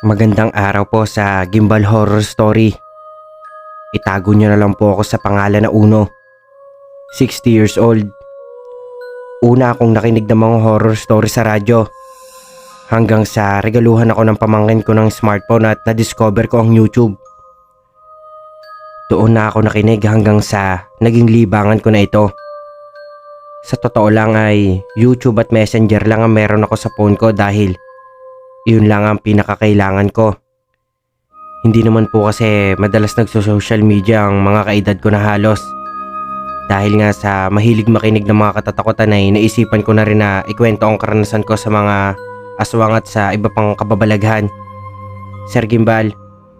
Magandang araw po sa Gimbal Horror Story. Itago niyo na lang po ako sa pangalan na Uno. 60 years old. Una akong nakinig ng mga horror story sa radyo. Hanggang sa regaluhan ako ng pamangkin ko ng smartphone at na-discover ko ang YouTube. Doon na ako nakinig hanggang sa naging libangan ko na ito. Sa totoo lang ay YouTube at Messenger lang ang meron ako sa phone ko dahil iyon lang ang pinakakailangan ko. Hindi naman po kasi madalas nagso-social media ang mga kaedad ko na halos. Dahil nga sa mahilig makinig ng mga katatakutan ay naisipan ko na rin na ikwento ang karanasan ko sa mga aswang at sa iba pang kababalaghan. Sir Gimbal,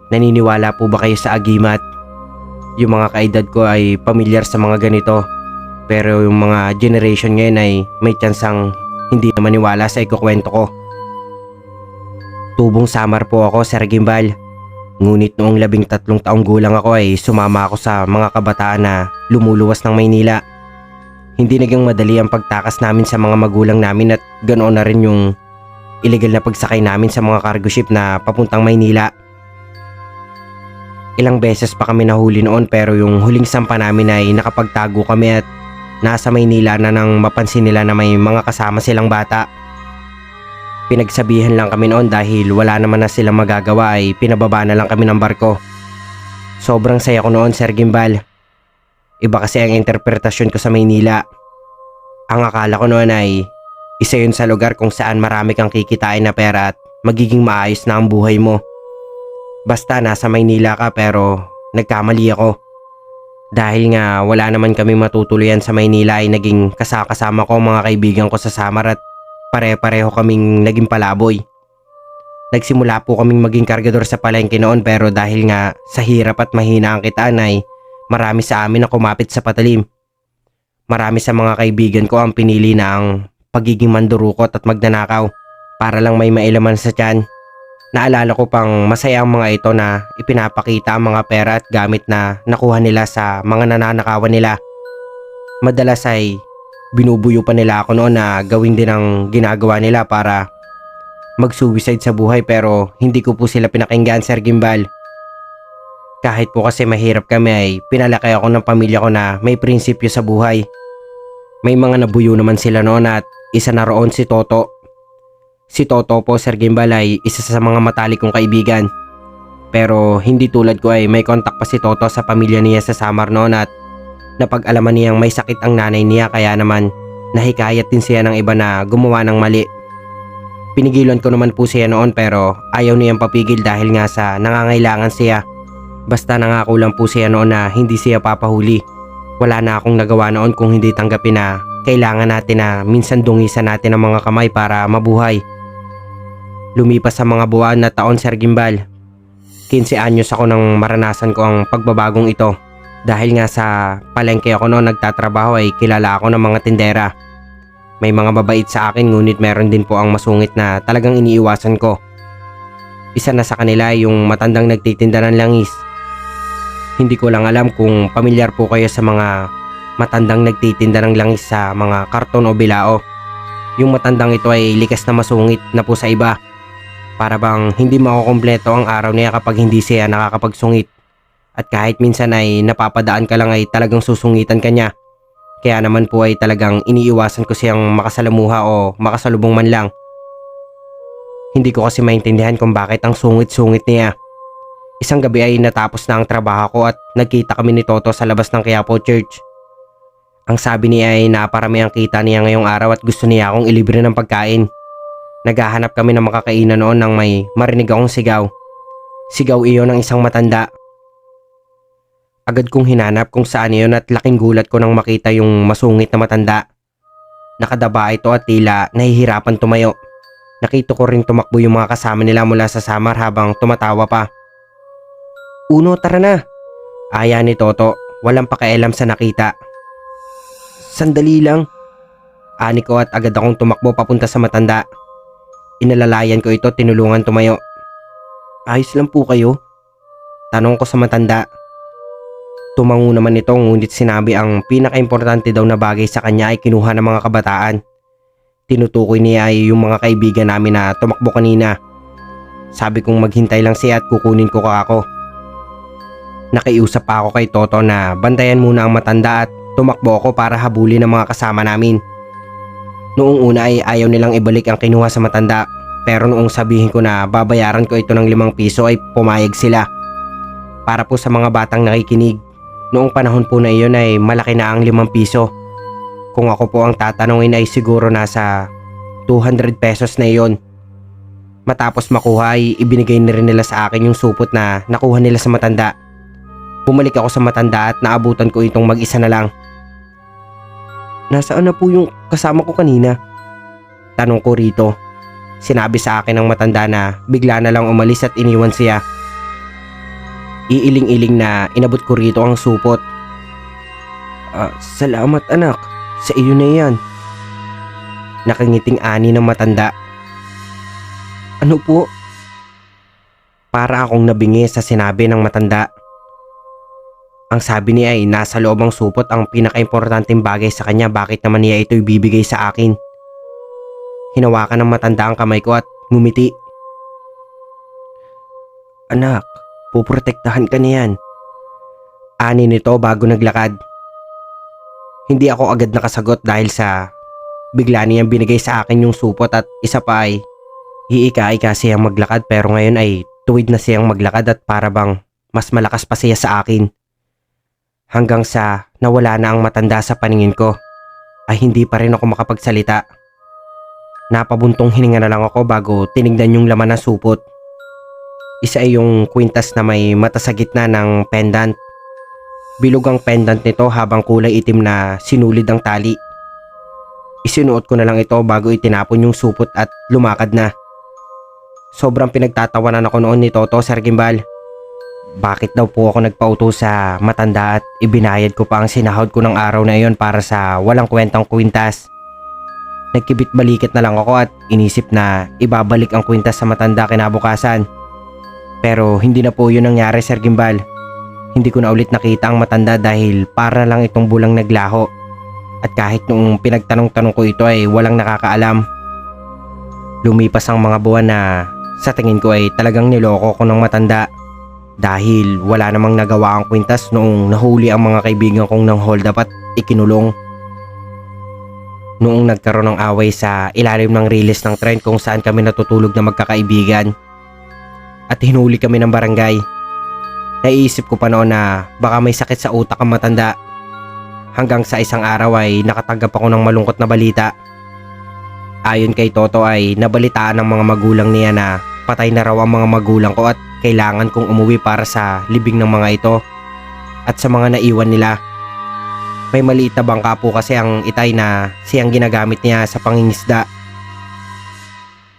naniniwala po ba kayo sa agimat? Yung mga kaedad ko ay pamilyar sa mga ganito. Pero yung mga generation ngayon ay may tsansang hindi na maniwala sa ikukwento ko. Tubong Samar po ako, Sir Gimbal. Ngunit noong 13 taong gulang ako ay sumama ako sa mga kabataan na lumuluwas ng Maynila. Hindi naging madali ang pagtakas namin sa mga magulang namin at ganoon na rin yung illegal na pagsakay namin sa mga cargo ship na papuntang Maynila. Ilang beses pa kami nahuli noon pero yung huling sampa namin ay nakapagtago kami at nasa Maynila na nang mapansin nila na may mga kasama silang bata. Pinagsabihan lang kami noon dahil wala naman na silang magagawa ay pinababa na lang kami ng barko. Sobrang saya ko noon, Sir Gimbal. Iba kasi ang interpretasyon ko sa Maynila. Ang akala ko noon ay isa yun sa lugar kung saan marami kang kikitain na pera at magiging maayos na ang buhay mo. Basta nasa Maynila ka pero nagkamali ako. Dahil nga wala naman kami matutuluyan sa Maynila ay naging kasama ko ang mga kaibigan ko sa Samar at pare-pareho kaming naging palaboy. Nagsimula po kaming maging kargador sa palengke noon pero dahil nga sa hirap at mahina ang kitaan ay marami sa amin ang kumapit sa patalim. Marami sa mga kaibigan ko ang pinili na ang pagiging mandurukot at magnanakaw para lang may mailaman sa tiyan. Naalala ko pang masaya ang mga ito na ipinapakita ang mga pera at gamit na nakuha nila sa mga nananakawan nila. Madalas ay binubuyo pa nila ako noon na gawin din ang ginagawa nila para mag-suicide sa buhay pero hindi ko po sila pinakinggan, Sir Gimbal. Kahit po kasi mahirap kami ay pinalaki ako ng pamilya ko na may prinsipyo sa buhay. May mga nabuyo naman sila noon at isa na roon si Toto. Si Toto po, Sir Gimbal, ay isa sa mga matalik kong kaibigan. Pero hindi tulad ko ay may kontak pa si Toto sa pamilya niya sa Samar noon at napag-alaman niyang may sakit ang nanay niya kaya naman nahikayat din siya ng iba na gumawa ng mali. Pinigilan ko naman po siya noon pero ayaw niyang papigil dahil nga sa nangangailangan siya. Basta nangako lang po siya noon na hindi siya papahuli. Wala na akong nagawa noon kung hindi tanggapin na kailangan natin na minsan dungisan natin ang mga kamay para mabuhay. Lumipas sa mga buwan na taon, Sir Gimbal. 15 anyos ako nang maranasan ko ang pagbabagong ito. Dahil nga sa palengke ako noon nagtatrabaho ay kilala ako ng mga tindera. May mga babait sa akin ngunit meron din po ang masungit na talagang iniiwasan ko. Isa na sa kanila yung matandang nagtitinda ng langis. Hindi ko lang alam kung pamilyar po kayo sa mga matandang nagtitinda ng langis sa mga karton o bilao. Yung matandang ito ay likas na masungit na po sa iba. Para bang hindi makukumpleto ang araw niya kapag hindi siya nakakapagsungit. At kahit minsan ay napapadaan ka lang ay talagang susungitan ka niya. Kaya naman po ay talagang iniiwasan ko siyang makasalamuha o makasalubong man lang. Hindi ko kasi maintindihan kung bakit ang sungit-sungit niya. Isang gabi ay natapos na ang trabaho ko at nagkita kami ni Toto sa labas ng Quiapo Church. Ang sabi niya ay naparami ang kita niya ngayong araw at gusto niya akong ilibre ng pagkain. Naghahanap kami ng makakainan noon nang may marinig akong sigaw. Sigaw iyon ng isang matanda. Agad kong hinanap kung saan iyon at laking gulat ko nang makita yung masungit na matanda. Nakadaba ito at tila nahihirapan tumayo. Nakita ko rin tumakbo yung mga kasama nila mula sa Samar habang tumatawa pa. Uno, tara na! Aya ni Toto, walang pakialam sa nakita. Sandali lang. Ani ko at agad akong tumakbo papunta sa matanda. Inalalayan ko ito, tinulungan tumayo. Ayos lang po kayo? Tanong ko sa matanda. Tumango naman ito ngunit sinabi ang pinaka-importante daw na bagay sa kanya ay kinuha ng mga kabataan. Tinutukoy niya ay yung mga kaibigan namin na tumakbo kanina. Sabi kong maghintay lang siya at kukunin ko ako. Nakiusap pa ako kay Toto na bantayan muna ang matanda at tumakbo ako para habulin ang mga kasama namin. Noong una ay ayaw nilang ibalik ang kinuha sa matanda, pero noong sabihin ko na babayaran ko ito ng 5 piso ay pumayag sila. Para po sa mga batang nakikinig, noong panahon po na iyon ay malaki na ang 5 piso. Kung ako po ang tatanungin ay siguro nasa 200 pesos na iyon. Matapos makuha ay ibinigay na rin nila sa akin yung supot na nakuha nila sa matanda. Bumalik ako sa matanda at naabutan ko itong mag-isa na lang. Nasaan na po yung kasama ko kanina? Tanong ko rito. Sinabi sa akin ng matanda na bigla na lang umalis at iniwan siya. Iiling-iling na inabot ko rito ang supot. Salamat anak, sa iyo na yan. Nakangiting ani ng matanda. Ano po? Para akong nabingi sa sinabi ng matanda. Ang sabi niya ay nasa loob ang supot ang pinaka-importanteng bagay sa kanya, bakit naman niya ito ibibigay sa akin? Hinawakan ng matanda ang kamay ko at ngumiti. Anak, puprotektahan ka niyan. Ani nito bago naglakad. Hindi ako agad nakasagot dahil sa bigla niyang binigay sa akin yung supot at isa pa ay iika-ika siyang maglakad, pero ngayon ay tuwid na siyang maglakad at para bang mas malakas pa siya sa akin. Hanggang sa nawala na ang matanda sa paningin ko, ay hindi pa rin ako makapagsalita. Napabuntong hininga na lang ako bago tinignan yung laman ng supot. Isa ay yung kwintas na may mata sa gitna ng pendant. Bilog ang pendant nito habang kulay itim na sinulid ang tali. Isinuot ko na lang ito bago itinapon yung supot at lumakad na. Sobrang pinagtatawanan ako noon ni Toto, Sir Gimbal. Bakit daw po ako nagpauto sa matanda at ibinayad ko pa ang sinahod ko ng araw na iyon para sa walang kwentang kwintas. Nagkibit-balikat na lang ako at inisip na ibabalik ang kwintas sa matanda kinabukasan. Pero hindi na po yun nangyari, Sir Gimbal. Hindi ko na ulit nakita ang matanda dahil para lang itong bulang naglaho. At kahit noong pinagtanong-tanong ko ito ay walang nakakaalam. Lumipas ang mga buwan na sa tingin ko ay talagang niloko ko ng matanda. Dahil wala namang nagawa ang kwintas noong nahuli ang mga kaibigan kong nang hold up at ikinulong. Noong nagkaroon ng away sa ilalim ng riles ng tren kung saan kami natutulog na magkakaibigan at hinuli kami ng barangay, naiisip ko pa noon na baka may sakit sa utak ang matanda. Hanggang sa isang araw ay nakatanggap ako ng malungkot na balita. Ayon kay Toto ay nabalitaan ng mga magulang niya na patay na raw ang mga magulang ko at kailangan kong umuwi para sa libing ng mga ito at sa mga naiwan nila. May maliit na bangka po kasi ang itay na siyang ginagamit niya sa pangingisda.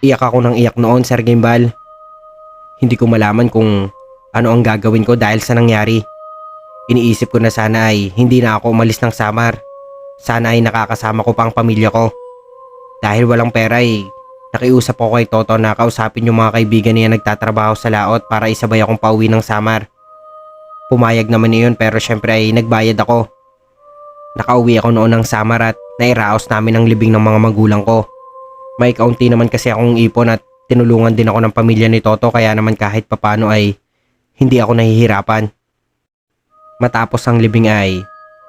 Iyak ako ng iyak noon, Sir Gimbal. Hindi ko malaman kung ano ang gagawin ko dahil sa nangyari. Iniisip ko na sana ay hindi na ako umalis ng Samar. Sana ay nakakasama ko pa ang pamilya ko. Dahil walang pera ay nakiusap ako kay Toto na kausapin yung mga kaibigan niya nagtatrabaho sa laot para isabay akong pauwi ng Samar. Pumayag naman niyon pero syempre ay nagbayad ako. Nakauwi ako noon ng Samar at nairaos namin ang libing ng mga magulang ko. May kaunti naman kasi akong ipon at tinulungan din ako ng pamilya ni Toto kaya naman kahit papano ay hindi ako nahihirapan. Matapos ang libing ay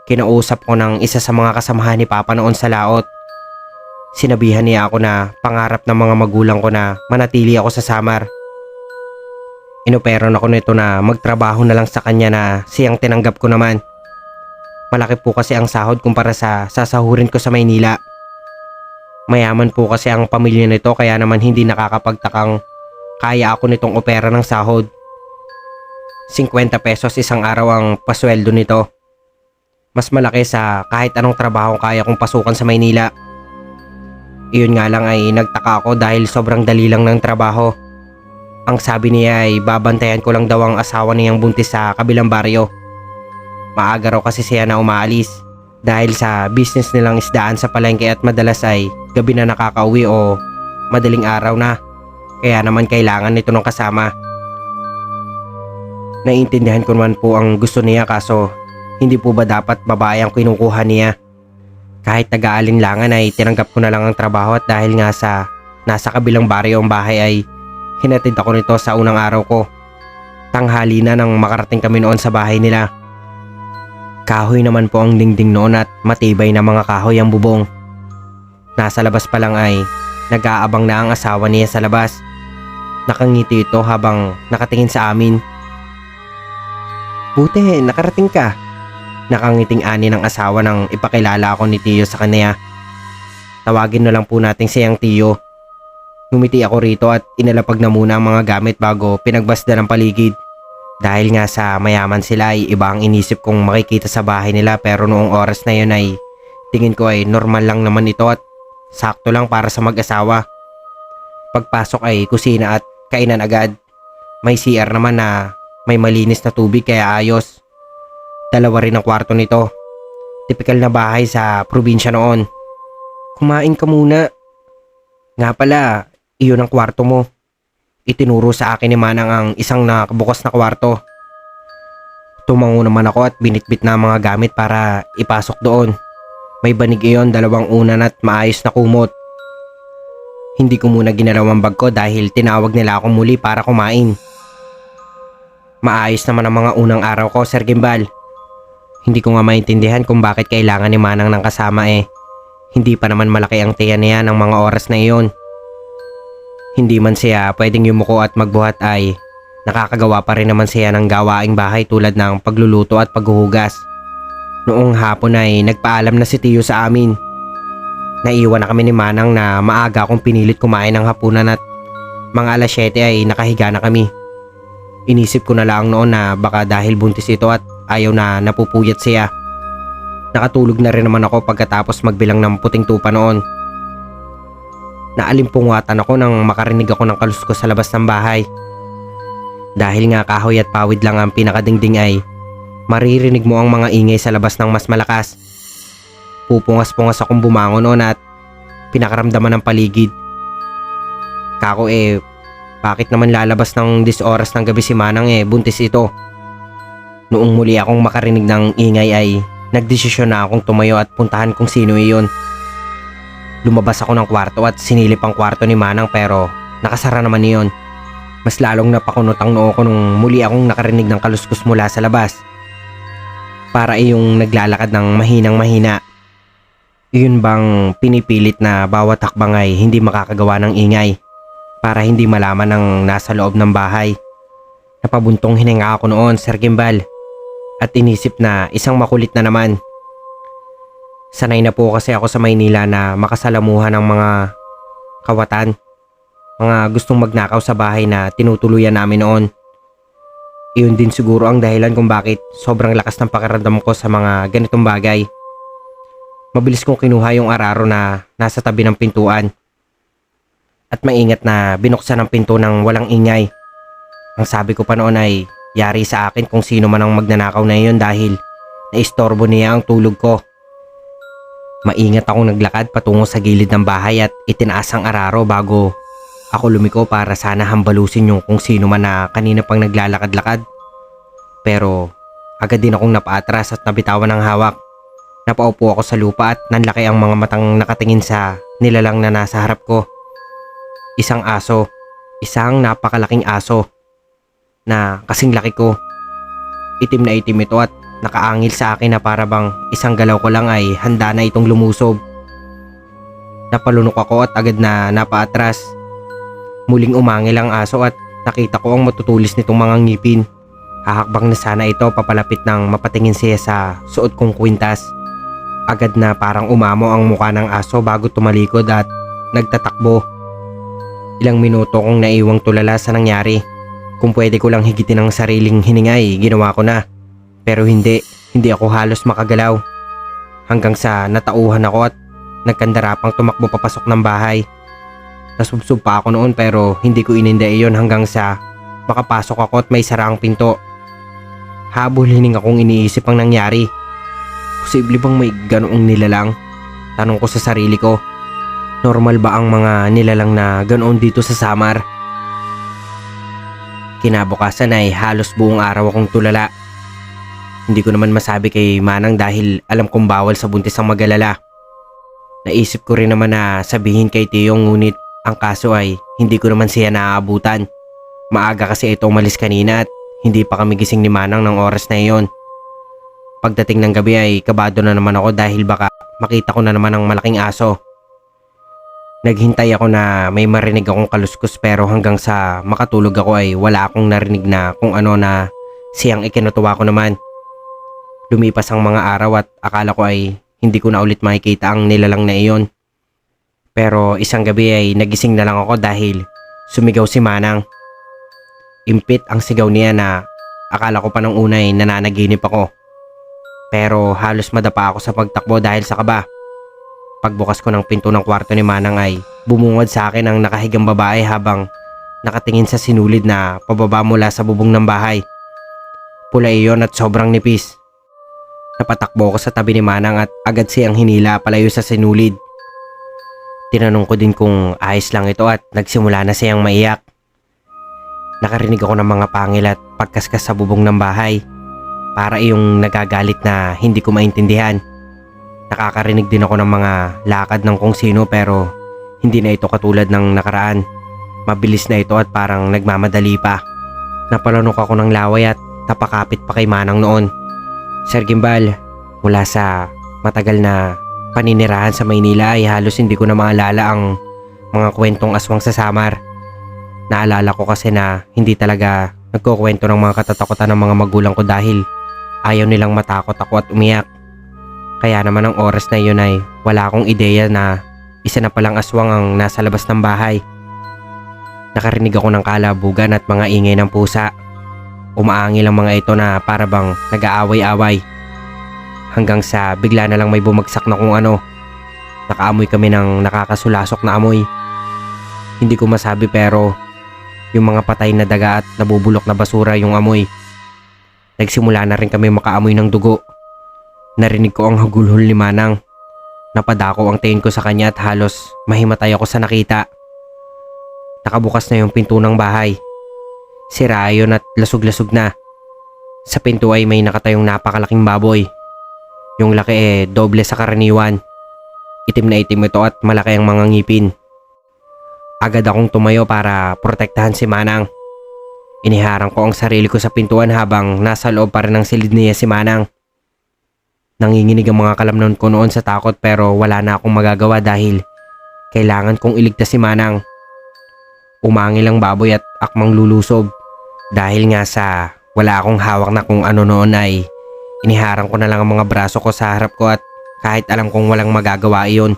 kinausap ko ng isa sa mga kasamahan ni Papa noon sa laot. Sinabihan niya ako na pangarap ng mga magulang ko na manatili ako sa Samar. Inoperon ako nito na magtrabaho na lang sa kanya na siyang tinanggap ko naman. Malaki po kasi ang sahod kumpara sa sasahurin ko sa Maynila. Mayaman po kasi ang pamilya nito kaya naman hindi nakakapagtakang kaya ako nitong opera ng sahod. 50 pesos isang araw ang pasweldo nito. Mas malaki sa kahit anong trabaho kaya kong pasukan sa Maynila. Iyon nga lang ay nagtaka ako dahil sobrang dali lang ng trabaho. Ang sabi niya ay babantayan ko lang daw ang asawa niyang buntis sa kabilang baryo. Maaga raw kasi siya na umaalis dahil sa business nilang isdaan sa palengke at madalas ay gabi na nakakauwi o madaling araw na. Kaya naman kailangan nito ng kasama. Naiintindihan ko naman po ang gusto niya kaso hindi po ba dapat babae ang kinukuha niya? Kahit nag-aalinlangan ay tinanggap ko na lang ang trabaho at dahil nga sa nasa kabilang baryo ang bahay ay Hinatid ako nito sa unang araw ko. Tanghali na nang makarating kami noon sa bahay nila. Kahoy naman po ang dingding noon at matibay na mga kahoy ang bubong. Nasa labas pa lang ay nag-aabang na ang asawa niya sa labas. Nakangiti ito habang nakatingin sa amin. Buti, nakarating ka. Nakangiting ani ng asawa nang ipakilala ako ni Tiyo sa kanya. Tawagin na lang po natin siyang Tiyo. Ngumiti ako rito at inalapag na muna ang mga gamit bago pinagbasda ng paligid. Dahil nga sa mayaman sila ay iba ang inisip kong makikita sa bahay nila, pero noong oras na yun ay tingin ko ay normal lang naman ito at sakto lang para sa mag-asawa. Pagpasok ay kusina at kainan agad. May CR naman na may malinis na tubig kaya ayos. Dalawa rin ang kwarto nito. Tipikal na bahay sa probinsya noon. Kumain ka muna. Nga pala, iyon ang kwarto mo. Itinuro sa akin ni Manang ang isang nakabukas na kwarto. Tumango naman ako at binitbit na ang mga gamit para ipasok doon. May banig iyon, dalawang unan at maayos na kumot. Hindi ko muna ginalaw ang bag ko dahil tinawag nila ako muli para kumain. Maayos naman ang mga unang araw ko, Sir Gimbal. Hindi ko nga maintindihan kung bakit kailangan ni Manang ng kasama eh. Hindi pa naman malaki ang tiyan niya ng mga oras na iyon. Hindi man siya pwedeng yumuko at magbuhat ay nakakagawa pa rin naman siya ng gawaing bahay tulad ng pagluluto at paghuhugas. Noong hapon ay nagpaalam na si Tiyo sa amin. Naiwan na kami ni Manang na maaga akong pinilit kumain ng hapunan at mga alas 7 ay nakahiga na kami. Inisip ko na lang noon na baka dahil buntis ito at ayaw na napupuyat siya. Nakatulog na rin naman ako pagkatapos magbilang ng puting tupa noon. Naalimpungatan ako nang makarinig ako ng kaluskos sa labas ng bahay. Dahil nga kahoy at pawid lang ang pinakadingding ay maririnig mo ang mga ingay sa labas ng mas malakas. Pupungas-pungas akong bumangon noon at pinakaramdaman ng paligid. Kako bakit naman lalabas ng 10 oras ng gabi si Manang buntis ito. Noong muli akong makarinig ng ingay ay nagdesisyon na akong tumayo at puntahan kung sino iyon. Lumabas ako ng kwarto at sinilip ang kwarto ni Manang pero nakasara naman iyon. Mas lalong napakunot ang noo ko nung muli akong nakarinig ng kaluskos mula sa labas. Para iyong naglalakad ng mahinang mahina. Iyon bang pinipilit na bawat hakbang ay hindi makakagawa ng ingay para hindi malaman ng nasa loob ng bahay. Napabuntong hininga ako noon, Sir Gimbal, at inisip na isang makulit na naman. Sanay na po kasi ako sa Maynila na makasalamuhan ng mga kawatan, mga gustong magnakaw sa bahay na tinutuluyan namin noon. Iyon din siguro ang dahilan kung bakit sobrang lakas ng pakiramdam ko sa mga ganitong bagay. Mabilis kong kinuha yung araro na nasa tabi ng pintuan at maingat na binuksan ang pinto ng walang ingay. Ang sabi ko pa noon ay yari sa akin kung sino man ang magnanakaw na iyon dahil naistorbo niya ang tulog ko. Maingat akong naglakad patungo sa gilid ng bahay at itinaas ang araro bago ako lumiko para sana hambalusin yung kung sino man na kanina pang naglalakad-lakad. Pero agad din akong napaatras at nabitawan ng hawak. Napaupo ako sa lupa at nanlaki ang mga matang nakatingin sa nilalang na nasa harap ko. Isang aso, isang napakalaking aso na kasing laki ko. Itim na itim ito at nakaangil sa akin na para bang isang galaw ko lang ay handa na itong lumusob. Napalunok ako at agad na napaatras. Muling umangil ang aso at nakita ko ang matutulis nitong mga ngipin. Hahakbang na sana ito papalapit nang mapatingin siya sa suot kong kwintas. Agad na parang umamo ang mukha ng aso bago tumalikod at nagtatakbo. Ilang minuto kong naiwang tulala sa nangyari. Kung pwede ko lang higitin ang sariling hininga ay ginawa ko na. Pero hindi ako halos makagalaw. Hanggang sa natauhan ako at nagkandarapang tumakbo papasok ng bahay. Nasubsob pa ako noon pero hindi ko ininda iyon hanggang sa makapasok ako at may sara ang pinto. Habol-hining akong iniisip ang nangyari. Posible bang may ganoong nilalang? Tanong ko sa sarili ko. Normal ba ang mga nilalang na ganoon dito sa Samar? Kinabukasan ay halos buong araw akong tulala. Hindi ko naman masabi kay Manang dahil alam kong bawal sa buntis ang mag-alala. Naisip ko rin naman na sabihin kay Tiyo ngunit ang kaso ay hindi ko naman siya naaabutan. Maaga kasi ito umalis kanina at hindi pa kami gising ni Manang ng oras na iyon. Pagdating ng gabi ay kabado na naman ako dahil baka makita ko na naman ang malaking aso. Naghintay ako na may marinig akong kaluskos pero hanggang sa makatulog ako ay wala akong narinig na kung ano na siyang ikinatuwa ko naman. Lumipas ang mga araw at akala ko ay hindi ko na ulit makikita ang nilalang na iyon. Pero isang gabi ay nagising na lang ako dahil sumigaw si Manang. Impit ang sigaw niya na akala ko pa nung una ay nananaginip ako. Pero halos madapa ako sa pagtakbo dahil sa kaba. Pagbukas ko ng pinto ng kwarto ni Manang ay bumungad sa akin ang nakahigang babae habang nakatingin sa sinulid na pababa mula sa bubong ng bahay. Pula iyon at sobrang nipis. Napatakbo ko sa tabi ni Manang at agad siyang hinila palayo sa sinulid. Tinanong ko din kung ayos lang ito at nagsimula na siyang maiyak. Nakarinig ako ng mga pangil at pagkaskas sa bubong ng bahay. Para iyong nagagalit na hindi ko maintindihan. Nakakarinig din ako ng mga lakad ng kung sino pero hindi na ito katulad ng nakaraan. Mabilis na ito at parang nagmamadali pa. Napalanok ako ng laway at napakapit pa kay Manang noon. Sir Gimbal, mula sa matagal na paninirahan sa Maynila ay halos hindi ko na maalala ang mga kwentong aswang sa Samar. Naalala ko kasi na hindi talaga nagkukwento ng mga katatakutan ng mga magulang ko dahil ayaw nilang matakot ako at umiyak. Kaya naman ang oras na yun ay wala akong ideya na isa na palang aswang ang nasa labas ng bahay. Nakarinig ako ng kalabugan at mga ingay ng pusa. Umaangil ang mga ito na para bang nag-aaway-away. Hanggang sa bigla na lang may bumagsak na kung ano. Nakaamoy kami ng nakakasulasok na amoy. Hindi ko masabi pero yung mga patay na daga at nabubulok na basura yung amoy. Nagsimula na rin kami makaamoy ng dugo. Narinig ko ang hagulhol ni Manang. Napadako ang tingin ko sa kanya at halos mahimatay ako sa nakita. Nakabukas na yung pinto ng bahay. Sira yun at lasog-lasog na. Sa pinto ay may nakatayong napakalaking baboy. Yung laki doble sa karaniwan. Itim na itim ito at malaki ang mga ngipin. Agad akong tumayo para protektahan si Manang. Iniharang ko ang sarili ko sa pintuan habang nasa loob pa rin ng silid niya si Manang. Nanginginig ang mga kalamnan ko noon sa takot pero wala na akong magagawa dahil kailangan kong iligtas si Manang. Umangil ang baboy at akmang lulusob. Dahil nga sa wala akong hawak na kung ano noon ay iniharang ko na lang ang mga braso ko sa harap ko at kahit alam kong walang magagawa iyon.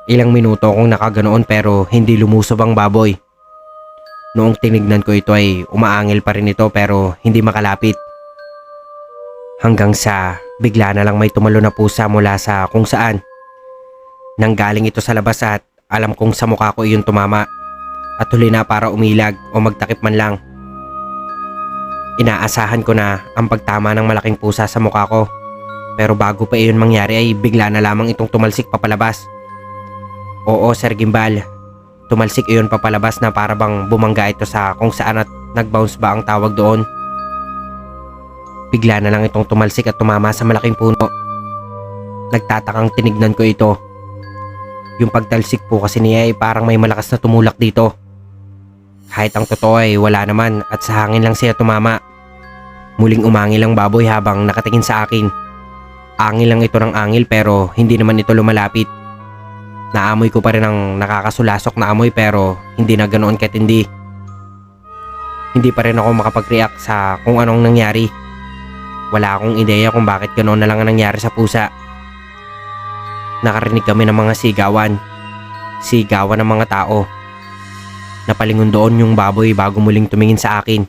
Ilang minuto akong nakaganoon pero hindi lumusob ang baboy. Noong tinignan ko ito ay umaangil pa rin ito pero hindi makalapit. Hanggang sa bigla na lang may tumalo na pusa mula sa kung saan. Nanggaling ito sa labas at alam kong sa mukha ko iyon tumama. At huli na para umilag o magtakip man lang. Inaasahan ko na ang pagtama ng malaking pusa sa mukha ko. Pero bago pa iyon mangyari ay bigla na lamang itong tumalsik papalabas. Oo, Sir Gimbal. Tumalsik iyon papalabas na para bang bumangga ito sa kung saan at nag-bounce ba ang tawag doon. Bigla na lang itong tumalsik at tumama sa malaking puno. Nagtatakang tinignan ko ito. Yung pagtalsik po kasi niya ay parang may malakas na tumulak dito. Kahit ang totoo ay wala naman at sa hangin lang siya tumama. Muling umangil ang baboy habang nakatingin sa akin. Angil lang ito ng angil pero hindi naman ito lumalapit. Naamoy ko pa rin ang nakakasulasok na amoy pero hindi na ganoon katindi. Hindi pa rin ako makapag-react sa kung anong nangyari. Wala akong ideya kung bakit ganoon na lang ang nangyari sa pusa. Nakarinig kami ng mga sigawan. Sigawan ng mga tao. Napalingon doon yung baboy bago muling tumingin sa akin.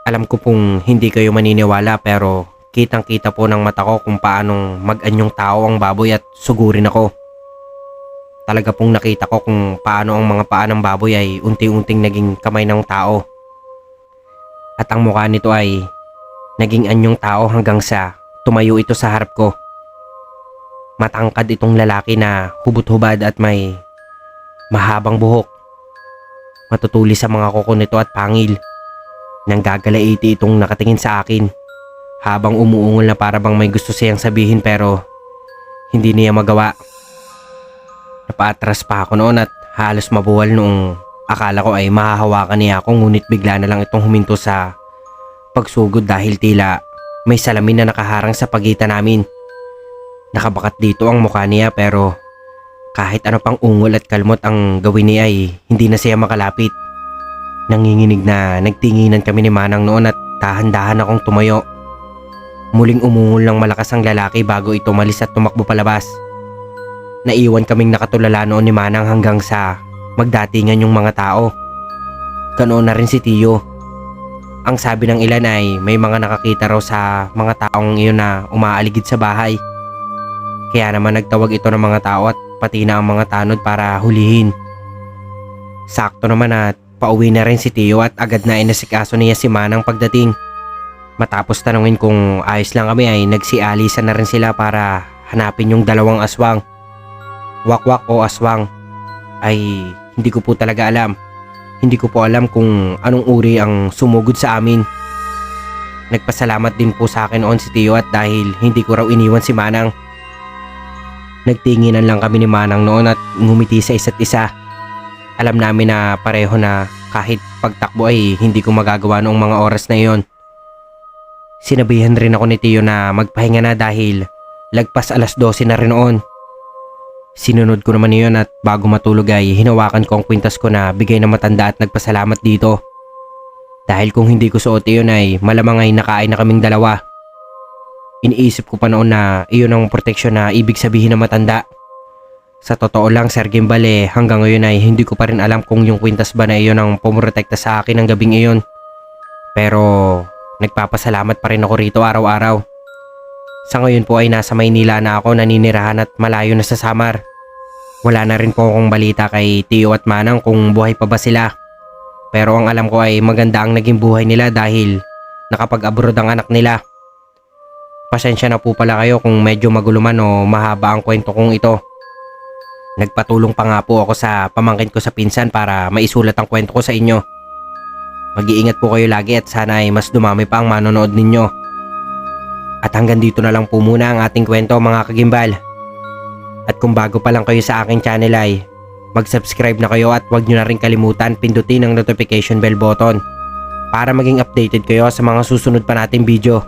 Alam ko pong hindi kayo maniniwala pero kitang kita po ng mata ko kung paanong mag-anyong tao ang baboy at sugurin ako. Talaga pong nakita ko kung paano ang mga paa ng baboy ay unti-unting naging kamay ng tao. At ang mukha nito ay naging anyong tao hanggang sa tumayo ito sa harap ko. Matangkad itong lalaki na hubot-hubad at may mahabang buhok. Matutuli sa mga kuko nito at pangil. Nanggagalaiti itong nakatingin sa akin habang umuungol na para bang may gusto siyang sabihin pero hindi niya magawa. Napaatras pa ako noon at halos mabuwal noong Akala ko ay mahahawakan niya ako ngunit bigla na lang itong huminto sa pagsugod dahil tila may salamin na nakaharang sa pagitan namin. Nakabakat dito ang mukha niya pero kahit ano pang ungol at kalmot ang gawin niya ay hindi na siya makalapit. Nanginginig na nagtinginan kami ni Manang noon at dahan-dahan akong tumayo. Muling umungol ng malakas ang lalaki bago ito umalis at tumakbo palabas. Naiwan kaming nakatulala noon ni Manang hanggang sa magdatingan yung mga tao. Ganoon na rin si Tio. Ang sabi ng ilan ay may mga nakakita raw sa mga taong iyon na umaaligid sa bahay. Kaya naman nagtawag ito ng mga tao at pati na ang mga tanod para hulihin. Sakto naman at pauwi na rin si Tio at agad na inasikaso niya si Manang pagdating. Matapos tanungin kung ayos lang kami ay nagsialisan na rin sila para hanapin yung dalawang aswang. Wakwak o aswang ay hindi ko po talaga alam. Hindi ko po alam kung anong uri ang sumugod sa amin. Nagpasalamat din po sa akin noon si Tio at dahil hindi ko raw iniwan si Manang. Nagtinginan lang kami ni Manang noon at ngumiti sa isa't isa. Alam namin na pareho na kahit pagtakbo ay hindi ko magagawa noong mga oras na iyon. Sinabihan rin ako ni Tio na magpahinga na dahil lagpas 12:00 na rin noon. Sinunod ko naman iyon at bago matulog ay hinawakan ko ang kwintas ko na bigay ng matanda at nagpasalamat dito. Dahil kung hindi ko suot iyon ay malamang ay nakain na kaming dalawa. Iniisip ko pa noon na iyon ang proteksyon na ibig sabihin ng matanda. Sa totoo lang Sir Gimbal hanggang ngayon ay hindi ko pa rin alam kung yung kwintas ba na iyon ang pumuprotekta sa akin ng gabing iyon. Pero nagpapasalamat pa rin ako rito araw-araw. Sa ngayon po ay nasa Maynila na ako naninirahan at malayo na sa Samar. Wala na rin po akong balita kay Tio at Manang kung buhay pa ba sila. Pero ang alam ko ay maganda ang naging buhay nila dahil nakapag-abroad ang anak nila. Pasensya na po pala kayo kung medyo magulo man o mahaba ang kwento kong ito. Nagpatulong pa nga po ako sa pamangkin ko sa pinsan para maisulat ang kwento ko sa inyo. Mag-iingat po kayo lagi at sana ay mas dumami pa ang manonood ninyo. At hanggang dito na lang po muna ang ating kwento mga kagimbal. At kung bago pa lang kayo sa aking channel ay mag-subscribe na kayo at huwag nyo na rin kalimutan pindutin ang notification bell button para maging updated kayo sa mga susunod pa nating video.